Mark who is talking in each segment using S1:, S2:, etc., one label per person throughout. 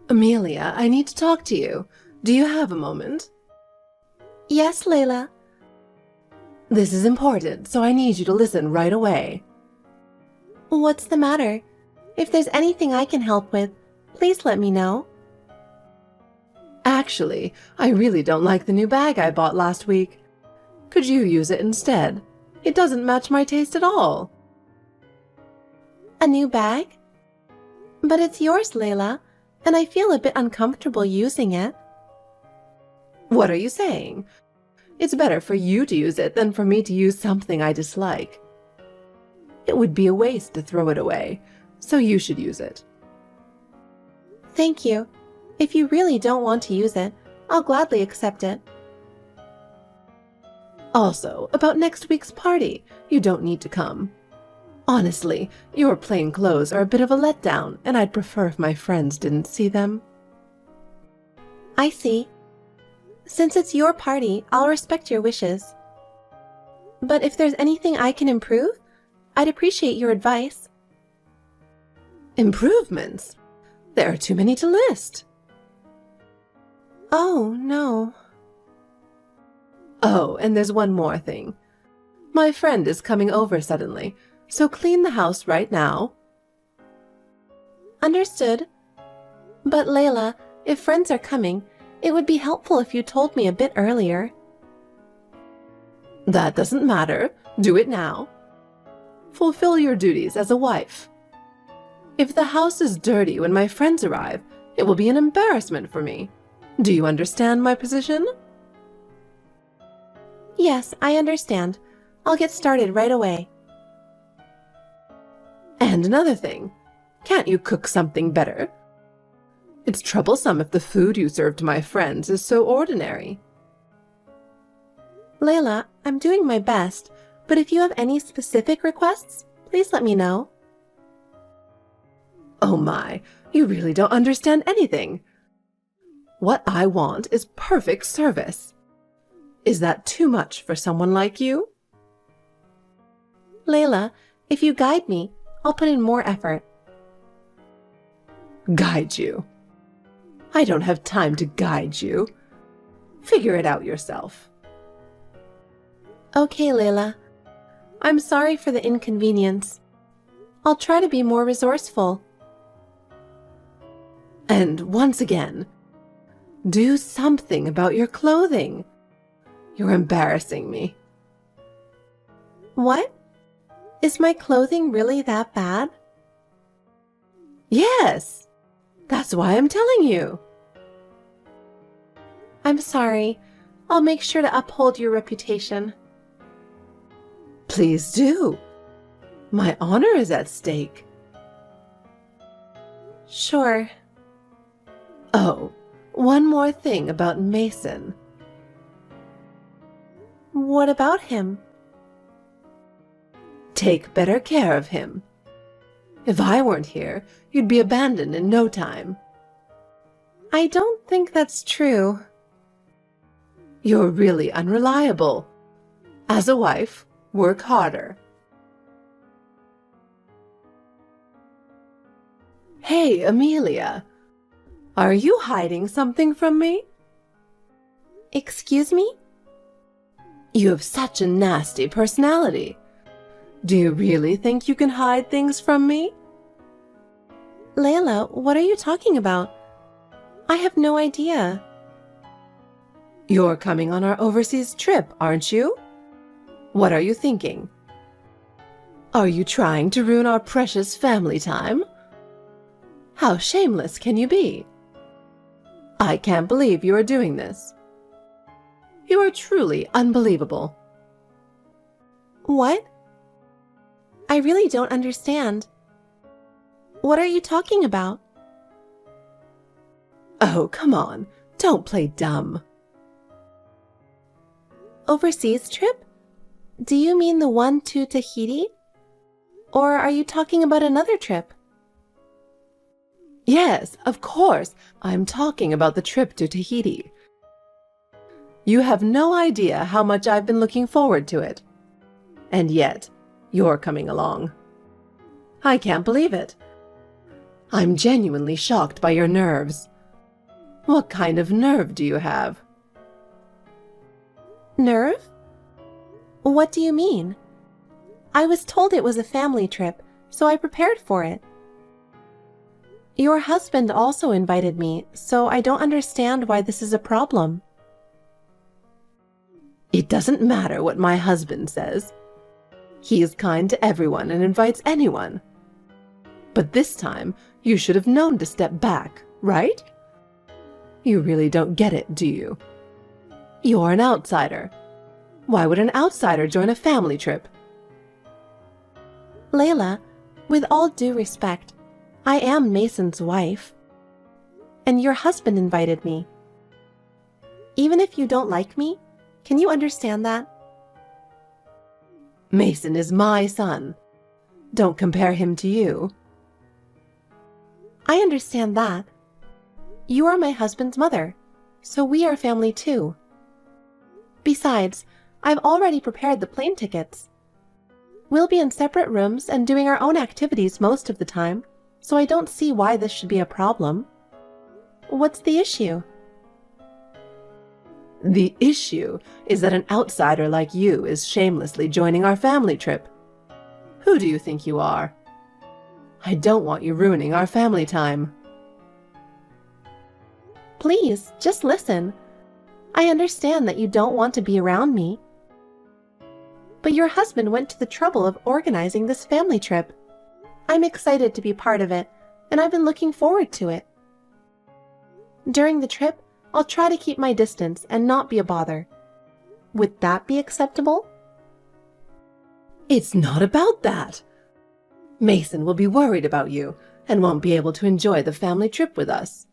S1: Amelia, I need to talk to you. Do you have a moment?
S2: Yes, Layla.
S1: This is important, so I need you to listen right away.
S2: What's the matter? If there's anything I can help with, please let me know.
S1: Actually, I really don't like the new bag I bought last week. Could you use it instead? It doesn't match my taste at all.
S2: A new bag? But it's yours, Layla, and I feel a bit uncomfortable using it.
S1: What are you saying? It's better for you to use it than for me to use something I dislike. It would be a waste to throw it away, so you should use it.
S2: Thank you. If you really don't want to use it, I'll gladly accept it.
S1: Also, about next week's party, you don't need to come. Honestly, your plain clothes are a bit of a letdown, and I'd prefer if my friends didn't see them.
S2: I see. Since it's your party, I'll respect your wishes. But if there's anything I can improve, I'd appreciate your advice.
S1: Improvements? There are too many to list.
S2: Oh, no.
S1: Oh, and there's one more thing. My friend is coming over suddenly, so clean the house right now.
S2: Understood. But Layla, if friends are coming, it would be helpful if you told me a bit earlier.
S1: That doesn't matter. Do it now. Fulfill your duties as a wife. If the house is dirty when my friends arrive, it will be an embarrassment for me. Do you understand my position?
S2: Yes, I understand. I'll get started right away.
S1: And another thing, can't you cook something better? It's troublesome if the food you serve to my friends is so ordinary.
S2: Layla, I'm doing my best, but if you have any specific requests, please let me know.
S1: Oh my, you really don't understand anything. What I want is perfect service. Is that too much for someone like you?
S2: Layla, if you guide me, I'll put in more effort.
S1: Guide you? I don't have time to guide you. Figure it out yourself.
S2: Okay, Layla. I'm sorry for the inconvenience. I'll try to be more resourceful.
S1: And once again, do something about your clothing. You're embarrassing me.
S2: What? Is my clothing really that bad?
S1: Yes, that's why I'm telling you.
S2: I'm sorry. I'll make sure to uphold your reputation.
S1: Please do. My honor is at stake.
S2: Sure.
S1: Oh, one more thing about Mason.
S2: What about him?
S1: Take better care of him. If I weren't here, you'd be abandoned in no time.
S2: I don't think that's true.
S1: You're really unreliable. As a wife, work harder. Hey, Amelia. Are you hiding something from me?
S2: Excuse me?
S1: You have such a nasty personality. Do you really think you can hide things from me?
S2: Layla, what are you talking about? I have no idea.
S1: You're coming on our overseas trip, aren't you? What are you thinking? Are you trying to ruin our precious family time? How shameless can you be? I can't believe you are doing this. You are truly unbelievable.
S2: What? I really don't understand. What are you talking about?
S1: Oh, come on. Don't play dumb.
S2: Overseas trip? Do you mean the one to Tahiti? Or are you talking about another trip?
S1: Yes, of course. I'm talking about the trip to Tahiti. You have no idea how much I've been looking forward to it. And yet, you're coming along. I can't believe it. I'm genuinely shocked by your nerves. What kind of nerve do you have?
S2: Nerve? What do you mean? I was told it was a family trip, so I prepared for it. Your husband also invited me, so I don't understand why this is a problem.
S1: It doesn't matter what my husband says. He is kind to everyone and invites anyone. But this time, you should have known to step back, right? You really don't get it, do you? You're an outsider. Why would an outsider join a family trip?
S2: Layla, with all due respect, I am Mason's wife. And your husband invited me. Even if you don't like me, can you understand that?
S1: Mason is my son. Don't compare him to you.
S2: I understand that. You are my husband's mother, so we are family too. Besides, I've already prepared the plane tickets. We'll be in separate rooms and doing our own activities most of the time, so I don't see why this should be a problem. What's the issue?
S1: The issue is that an outsider like you is shamelessly joining our family trip. Who do you think you are? I don't want you ruining our family time.
S2: Please, just listen. I understand that you don't want to be around me. But your husband went to the trouble of organizing this family trip. I'm excited to be part of it, and I've been looking forward to it. During the trip, I'll try to keep my distance and not be a bother. Would that be acceptable?
S1: It's not about that. Mason will be worried about you and won't be able to enjoy the family trip with us.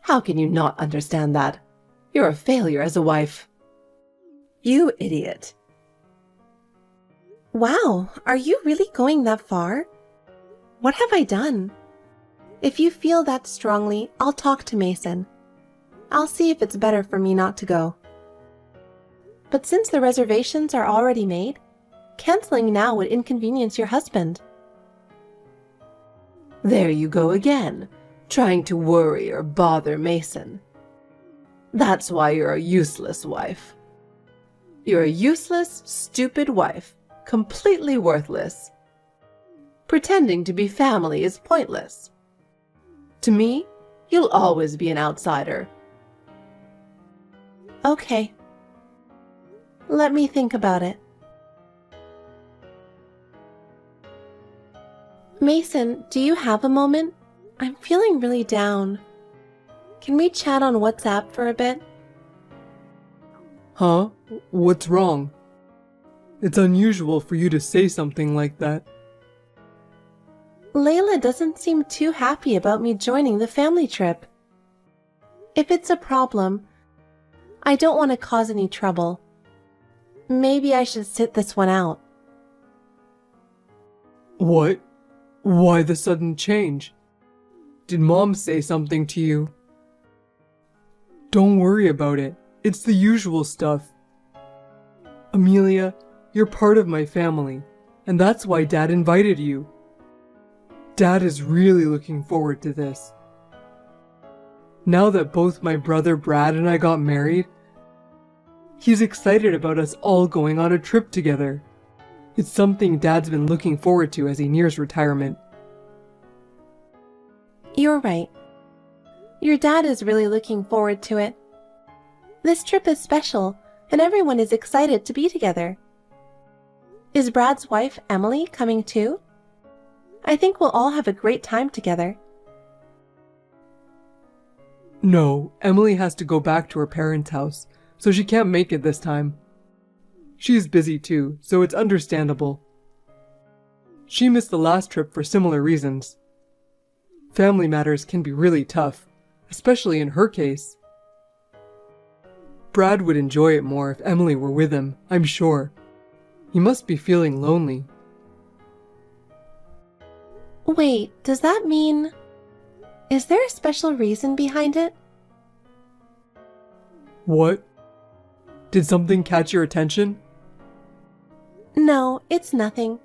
S1: How can you not understand that? You're a failure as a wife. You idiot.
S2: Wow, are you really going that far? What have I done? If you feel that strongly, I'll talk to Mason. I'll see if it's better for me not to go. But since the reservations are already made, canceling now would inconvenience your husband.
S1: There you go again, trying to worry or bother Mason. That's why you're a useless wife. You're a useless, stupid wife, completely worthless. Pretending to be family is pointless. To me, you'll always be an outsider.
S2: Okay. Let me think about it. Mason, do you have a moment? I'm feeling really down. Can we chat on WhatsApp for a bit?
S3: Huh? What's wrong? It's unusual for you to say something like that.
S2: Layla doesn't seem too happy about me joining the family trip. If it's a problem, I don't want to cause any trouble. Maybe I should sit this one out.
S3: What? Why the sudden change? Did Mom say something to you? Don't worry about it. It's the usual stuff. Amelia, you're part of my family, and that's why Dad invited you. Dad is really looking forward to this. Now that both my brother Brad and I got married, he's excited about us all going on a trip together. It's something Dad's been looking forward to as he nears retirement.
S2: You're right. Your dad is really looking forward to it. This trip is special, and everyone is excited to be together. Is Brad's wife, Emily, coming too? I think we'll all have a great time together.
S3: No, Emily has to go back to her parents' house, so she can't make it this time. She's busy too, so it's understandable. She missed the last trip for similar reasons. Family matters can be really tough, especially in her case. Brad would enjoy it more if Emily were with him, I'm sure. He must be feeling lonely.
S2: Wait, does that mean... Is there a special reason behind it?
S3: What? Did something catch your attention?
S2: No, it's nothing.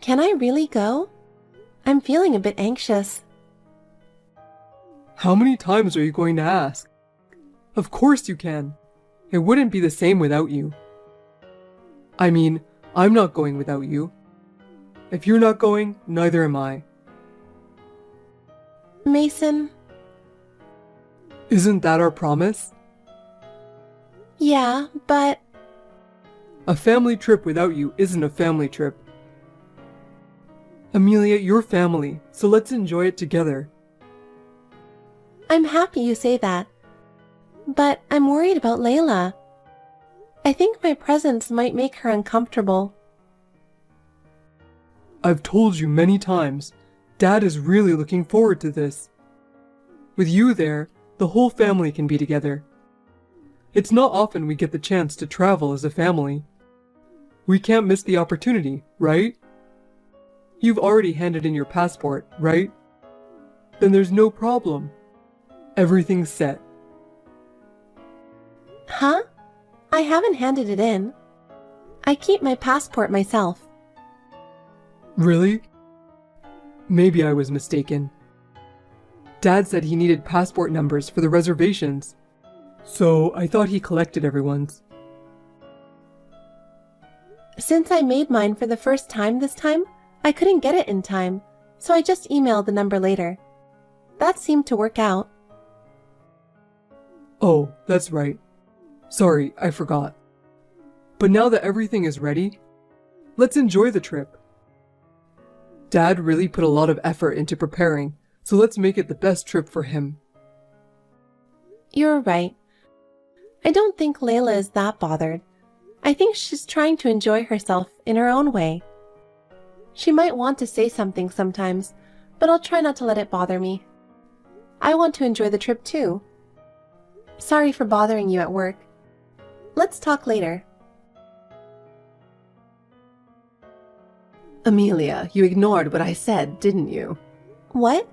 S2: Can I really go? I'm feeling a bit anxious.
S3: How many times are you going to ask? Of course you can. It wouldn't be the same without you. I mean, I'm not going without you. If you're not going, neither am I.
S2: Mason,
S3: Isn't that our promise?
S2: yeah, but
S3: A family trip without you isn't a family trip. Amelia, you're family, so let's enjoy it together.
S2: I'm happy you say that. But I'm worried about Layla. I think my presence might make her uncomfortable.
S3: I've told you many times, Dad is really looking forward to this. With you there, the whole family can be together. It's not often we get the chance to travel as a family. We can't miss the opportunity, right? You've already handed in your passport, right? Then there's no problem. Everything's set.
S2: Huh? I haven't handed it in. I keep my passport myself.
S3: Really? Maybe I was mistaken. Dad said he needed passport numbers for the reservations, so I thought he collected everyone's.
S2: Since I made mine for the first time this time, I couldn't get it in time, so I just emailed the number later. That seemed to work out.
S3: Oh, that's right. Sorry, I forgot. But now that everything is ready, let's enjoy the trip. Dad really put a lot of effort into preparing, so let's make it the best trip for him.
S2: You're right. I don't think Layla is that bothered. I think she's trying to enjoy herself in her own way. She might want to say something sometimes, but I'll try not to let it bother me. I want to enjoy the trip too. Sorry for bothering you at work. Let's talk later.
S1: Amelia, you ignored what I said, didn't you?
S2: What?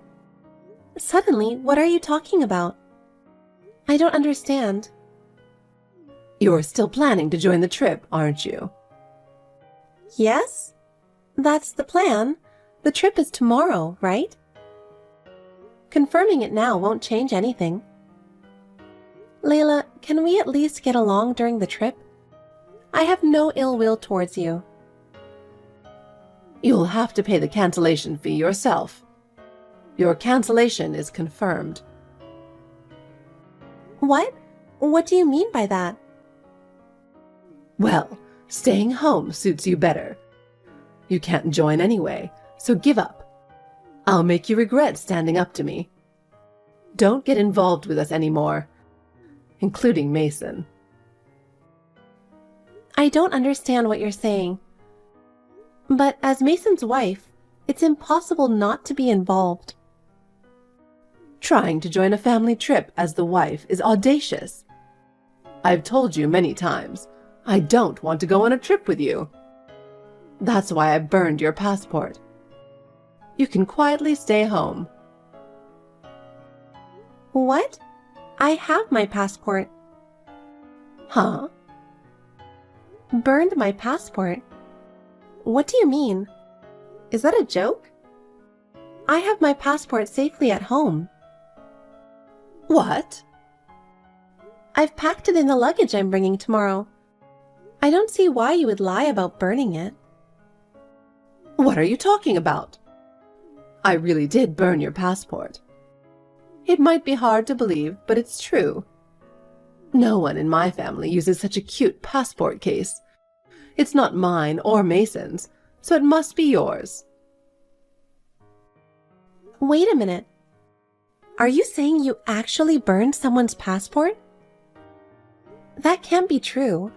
S2: Suddenly, what are you talking about? I don't understand.
S1: You're still planning to join the trip, aren't you?
S2: Yes? That's the plan. The trip is tomorrow, right? Confirming it now won't change anything. Layla, can we at least get along during the trip? I have no ill will towards you.
S1: You'll have to pay the cancellation fee yourself. Your cancellation is confirmed.
S2: What? What do you mean by that?
S1: Well, staying home suits you better. You can't join anyway, so give up. I'll make you regret standing up to me. Don't get involved with us anymore, including Mason.
S2: I don't understand what you're saying. But as Mason's wife, it's impossible not to be involved.
S1: Trying to join a family trip as the wife is audacious. I've told you many times, I don't want to go on a trip with you. That's why I burned your passport. You can quietly stay home.
S2: What? I have my passport.
S1: Huh?
S2: Burned my passport? What do you mean? Is that a joke? I have my passport safely at home.
S1: What?
S2: I've packed it in the luggage I'm bringing tomorrow. I don't see why you would lie about burning it.
S1: What are you talking about? I really did burn your passport. It might be hard to believe, but it's true. No one in my family uses such a cute passport case. It's not mine or Mason's, so it must be yours.
S2: Wait a minute. Are you saying you actually burned someone's passport? That can't be true.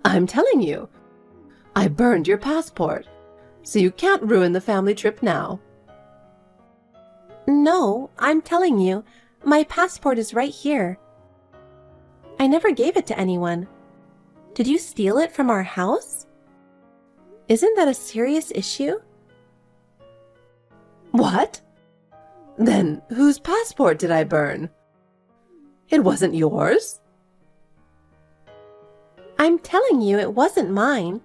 S1: I'm telling you. I burned your passport, so you can't ruin the family trip now.
S2: No, I'm telling you, my passport is right here. I never gave it to anyone. Did you steal it from our house? Isn't that a serious issue?
S1: What? Then whose passport did I burn? It wasn't yours?
S2: I'm telling you it wasn't mine.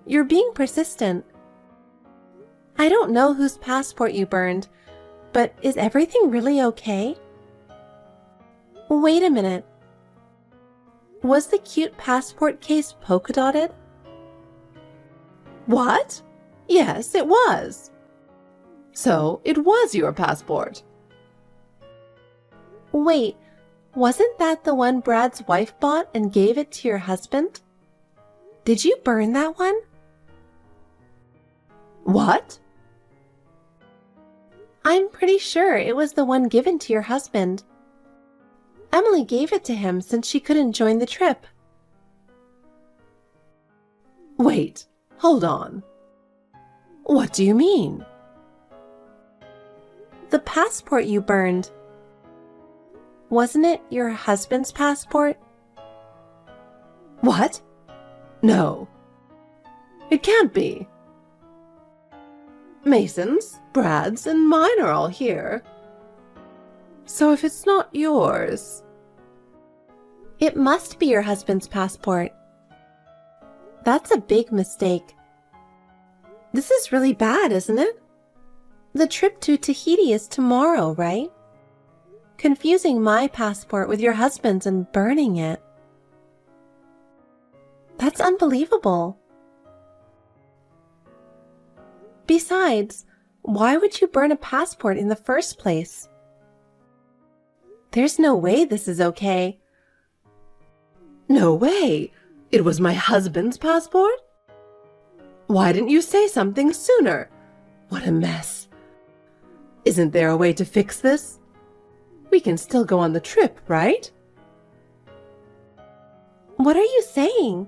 S2: You're being persistent. I don't know whose passport you burned, But is everything really okay? Wait a minute. Was the cute passport case polka dotted?
S1: What? Yes, it was. So, it was your passport.
S2: Wait, wasn't that the one Brad's wife bought and gave it to your husband? Did you burn that one?
S1: What?
S2: I'm pretty sure it was the one given to your husband. Emily gave it to him since she couldn't join the trip.
S1: Wait, hold on. What do you mean?
S2: The passport you burned. Wasn't it your husband's passport?
S1: What? No. It can't be. Mason's, Brad's, and mine are all here. So if it's not yours...
S2: It must be your husband's passport. That's a big mistake. This is really bad, isn't it? The trip to Tahiti is tomorrow, right? Confusing my passport with your husband's and burning it. That's unbelievable. Besides, why would you burn a passport in the first place? There's no way this is okay.
S1: No way! It was my husband's passport? Why didn't you say something sooner? What a mess. Isn't there a way to fix this? We can still go on the trip, right?
S2: What are you saying?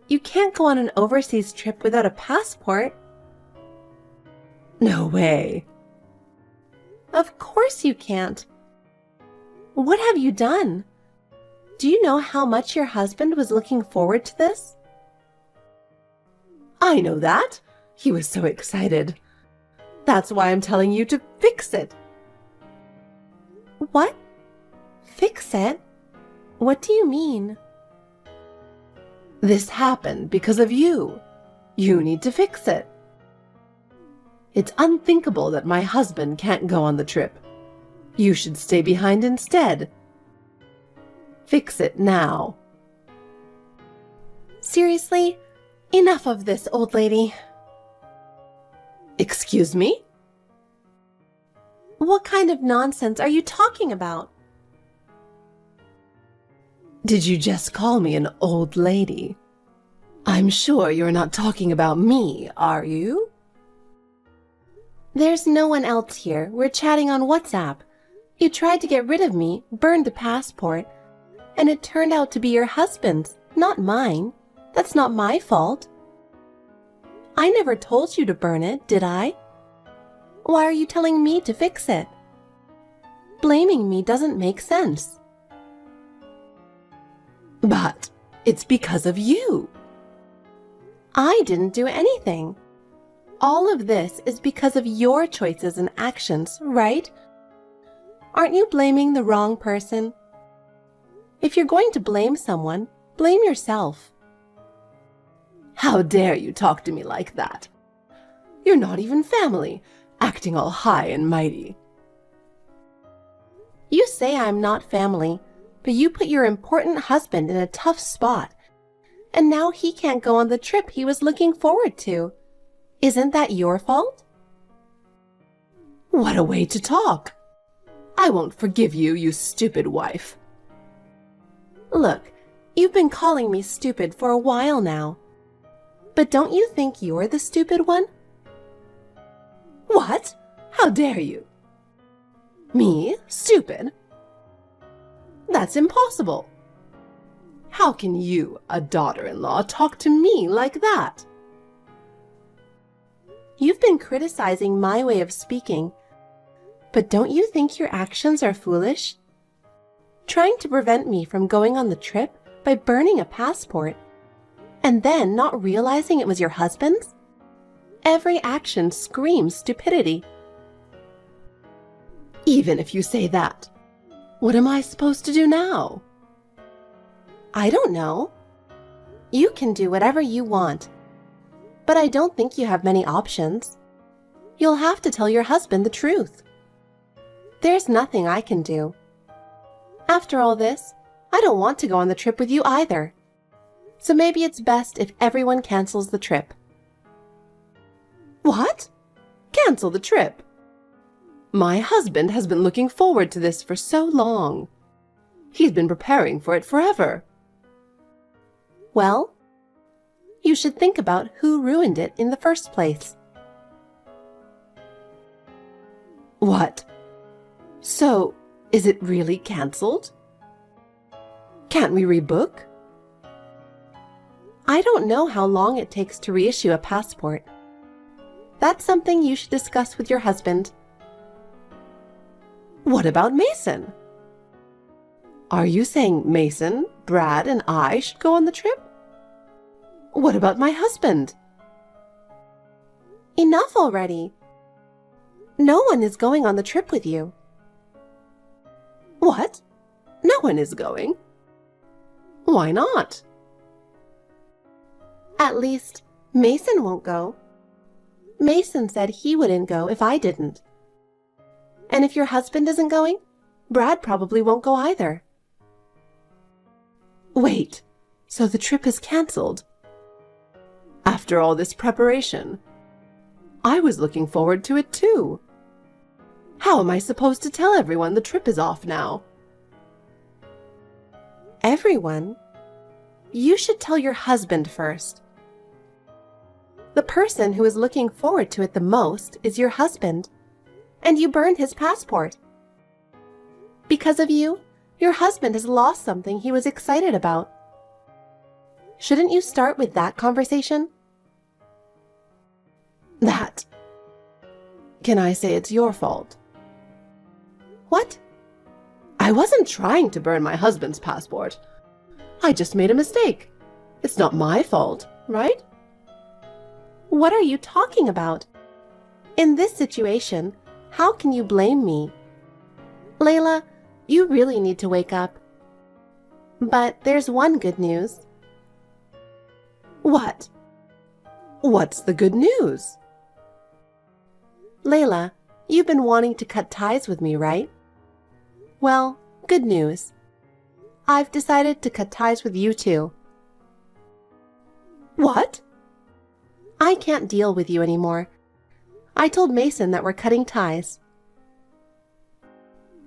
S2: You can't go on an overseas trip without a passport.
S1: No way.
S2: Of course you can't. What have you done? Do you know how much your husband was looking forward to this?
S1: I know that. He was so excited. That's why I'm telling you to fix it.
S2: What? Fix it? What do you mean?
S1: This happened because of you. You need to fix it. It's unthinkable that my husband can't go on the trip. You should stay behind instead. Fix it now.
S2: Seriously? Enough of this, old lady.
S1: Excuse me?
S2: What kind of nonsense are you talking about?
S1: Did you just call me an old lady? I'm sure you're not talking about me, are you?
S2: There's no one else here. We're chatting on WhatsApp. You tried to get rid of me, burned the passport, and it turned out to be your husband's, not mine. That's not my fault. I never told you to burn it, did I? Why are you telling me to fix it? Blaming me doesn't make sense.
S1: But it's because of you.
S2: I didn't do anything. All of this is because of your choices and actions, right? Aren't you blaming the wrong person? If you're going to blame someone, blame yourself.
S1: How dare you talk to me like that? You're not even family, acting all high and mighty.
S2: You say I'm not family, but you put your important husband in a tough spot, and now he can't go on the trip he was looking forward to. Isn't that your fault?
S1: What a way to talk. I won't forgive you, you stupid wife.
S2: Look, you've been calling me stupid for a while now. But don't you think you're the stupid one?
S1: What? How dare you? Me? Stupid? That's impossible. How can you, a daughter-in-law, talk to me like that?
S2: You've been criticizing my way of speaking, but don't you think your actions are foolish? Trying to prevent me from going on the trip by burning a passport, and then not realizing it was your husband's? Every action screams stupidity.
S1: Even if you say that, what am I supposed to do now?
S2: I don't know. You can do whatever you want, but I don't think you have many options. You'll have to tell your husband the truth. There's nothing I can do. After all this, I don't want to go on the trip with you either. So maybe it's best if everyone cancels the trip.
S1: What? Cancel the trip? My husband has been looking forward to this for so long. He's been preparing for it forever.
S2: Well, you should think about who ruined it in the first place.
S1: What? So, is it really cancelled? Can't we rebook?
S2: I don't know how long it takes to reissue a passport. That's something you should discuss with your husband.
S1: What about Mason? Are you saying Mason, Brad, and I should go on the trip? What about my husband?
S2: Enough already. No one is going on the trip with you.
S1: What? No one is going? Why not?
S2: At least, Mason won't go. Mason said he wouldn't go if I didn't. And if your husband isn't going, Brad probably won't go either.
S1: Wait, so the trip is cancelled? After all this preparation, I was looking forward to it too. How am I supposed to tell everyone the trip is off now?
S2: Everyone? You should tell your husband first. The person who is looking forward to it the most is your husband, and you burned his passport. Because of you, your husband has lost something he was excited about. Shouldn't you start with that conversation?
S1: That. Can I say it's your fault?
S2: What?
S1: I wasn't trying to burn my husband's passport. I just made a mistake. It's not my fault, right?
S2: What are you talking about? In this situation, how can you blame me? Layla, you really need to wake up. But there's one good news.
S1: What? What's the good news?
S2: Layla, you've been wanting to cut ties with me, right? Well, good news. I've decided to cut ties with you too.
S1: What?
S2: I can't deal with you anymore. I told Mason that we're cutting ties.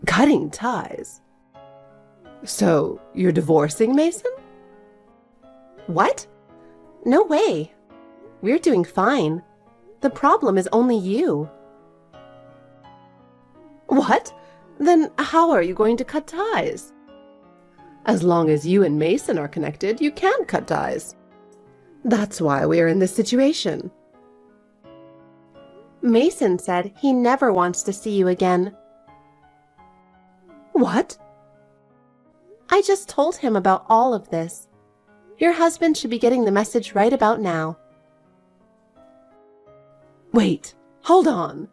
S1: Cutting ties? So, you're divorcing Mason?
S2: What? No way. We're doing fine. The problem is only you.
S1: What? Then how are you going to cut ties? As long as you and Mason are connected, you can cut ties. That's why we are in this situation.
S2: Mason said he never wants to see you again.
S1: What?
S2: I just told him about all of this. Your husband should be getting the message right about now.
S1: Wait, hold on.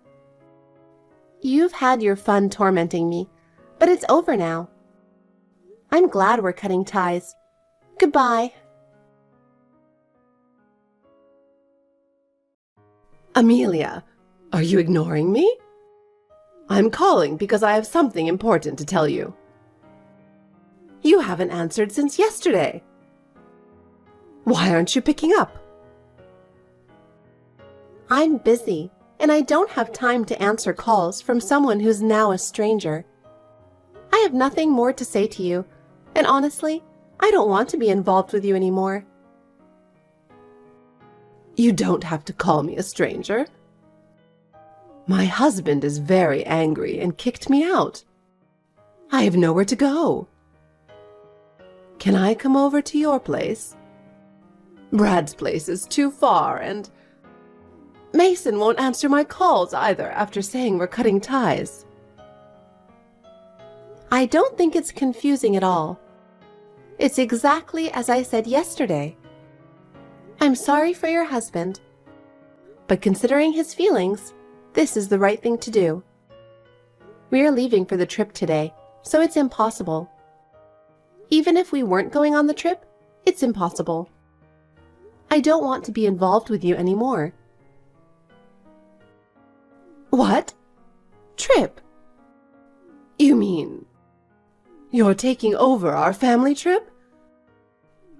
S2: You've had your fun tormenting me, but it's over now. I'm glad we're cutting ties. Goodbye.
S1: Amelia, are you ignoring me? I'm calling because I have something important to tell you. You haven't answered since yesterday. Why aren't you picking up?
S2: I'm busy, and I don't have time to answer calls from someone who's now a stranger. I have nothing more to say to you, and honestly, I don't want to be involved with you anymore.
S1: You don't have to call me a stranger. My husband is very angry and kicked me out. I have nowhere to go. Can I come over to your place? Brad's place is too far, and Mason won't answer my calls either after saying we're cutting ties.
S2: I don't think it's confusing at all. It's exactly as I said yesterday. I'm sorry for your husband, but considering his feelings, this is the right thing to do. We are leaving for the trip today, so it's impossible. Even if we weren't going on the trip, it's impossible. I don't want to be involved with you anymore.
S1: What? Trip? You mean you're taking over our family trip?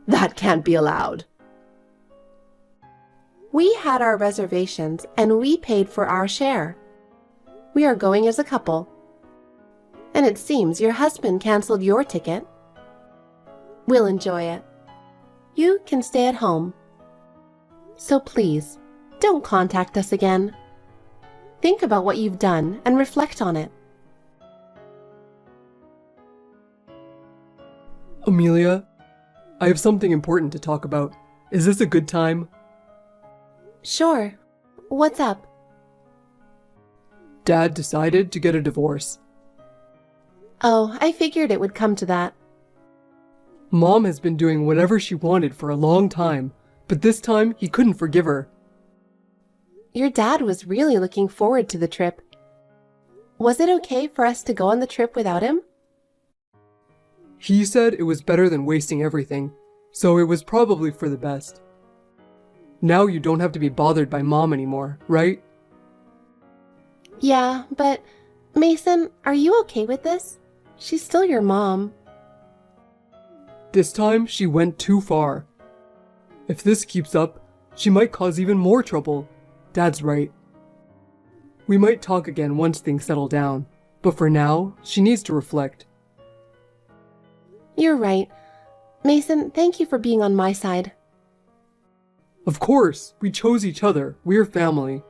S1: That can't be allowed.
S2: We had our reservations and we paid for our share. We are going as a couple. And it seems your husband canceled your ticket. We'll enjoy it. You can stay at home. So please, don't contact us again. Think about what you've done and reflect on it.
S3: Amelia, I have something important to talk about. Is this a good time?
S2: Sure. What's up?
S3: Dad decided to get a divorce.
S2: Oh, I figured it would come to that.
S3: Mom has been doing whatever she wanted for a long time, but this time he couldn't forgive her.
S2: Your dad was really looking forward to the trip. Was it okay for us to go on the trip without him?
S3: He said it was better than wasting everything, so it was probably for the best. Now you don't have to be bothered by Mom anymore, right?
S2: Yeah, but Mason, are you okay with this? She's still your mom.
S3: This time she went too far. If this keeps up, she might cause even more trouble. Dad's right. We might talk again once things settle down, but for now, she needs to reflect.
S2: You're right. Mason, thank you for being on my side.
S3: Of course, we chose each other. We're family.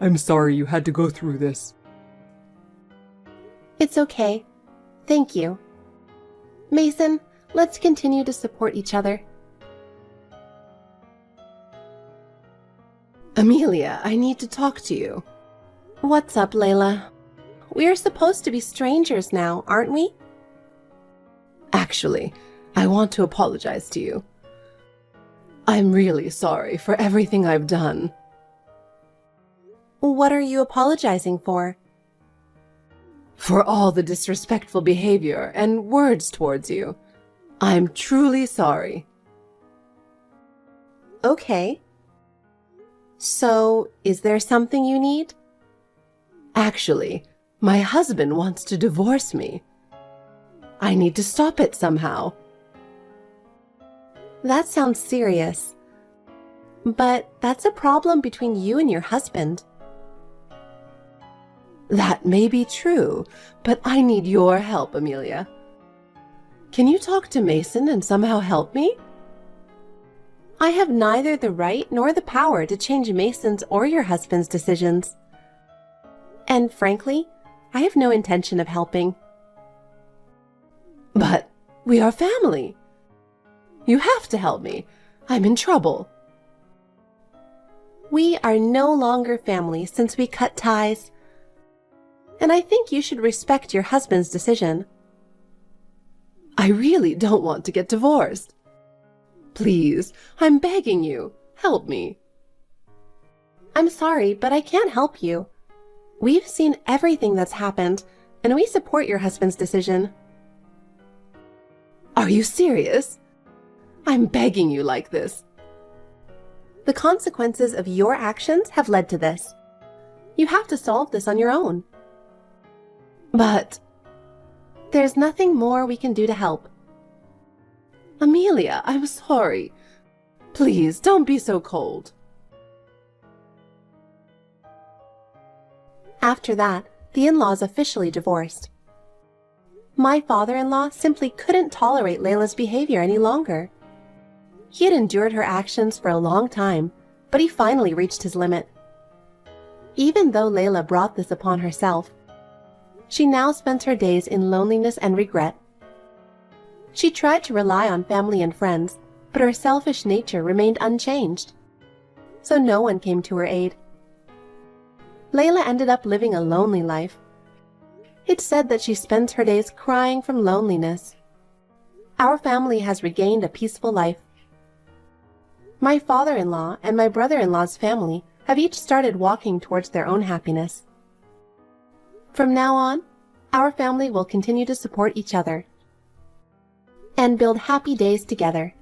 S3: I'm sorry you had to go through this.
S2: It's okay. Thank you. Mason, let's continue to support each other.
S1: Amelia, I need to talk to you.
S2: What's up, Layla? We're supposed to be strangers now, aren't we?
S1: Actually, I want to apologize to you. I'm really sorry for everything I've done.
S2: What are you apologizing for?
S1: For all the disrespectful behavior and words towards you. I'm truly sorry.
S2: Okay. So, is there something you need?
S1: Actually, my husband wants to divorce me. I need to stop it somehow.
S2: That sounds serious. But that's a problem between you and your husband.
S1: That may be true, but I need your help, Amelia. Can you talk to Mason and somehow help me?
S2: I have neither the right nor the power to change Mason's or your husband's decisions. And frankly, I have no intention of helping.
S1: But we are family. You have to help me. I'm in trouble.
S2: We are no longer family since we cut ties. And I think you should respect your husband's decision.
S1: I really don't want to get divorced. Please, I'm begging you, help me.
S2: I'm sorry, but I can't help you. We've seen everything that's happened, and we support your husband's decision.
S1: Are you serious? I'm begging you like this.
S2: The consequences of your actions have led to this. You have to solve this on your own.
S1: But
S2: there's nothing more we can do to help.
S1: Amelia, I'm sorry. Please, don't be so cold.
S2: After that, the in-laws officially divorced. My father-in-law simply couldn't tolerate Layla's behavior any longer. He had endured her actions for a long time, but he finally reached his limit. Even though Layla brought this upon herself, she now spends her days in loneliness and regret. She tried to rely on family and friends, but her selfish nature remained unchanged. So no one came to her aid. Layla ended up living a lonely life. It's said that she spends her days crying from loneliness. Our family has regained a peaceful life. My father-in-law and my brother-in-law's family have each started walking towards their own happiness. From now on, our family will continue to support each other and build happy days together.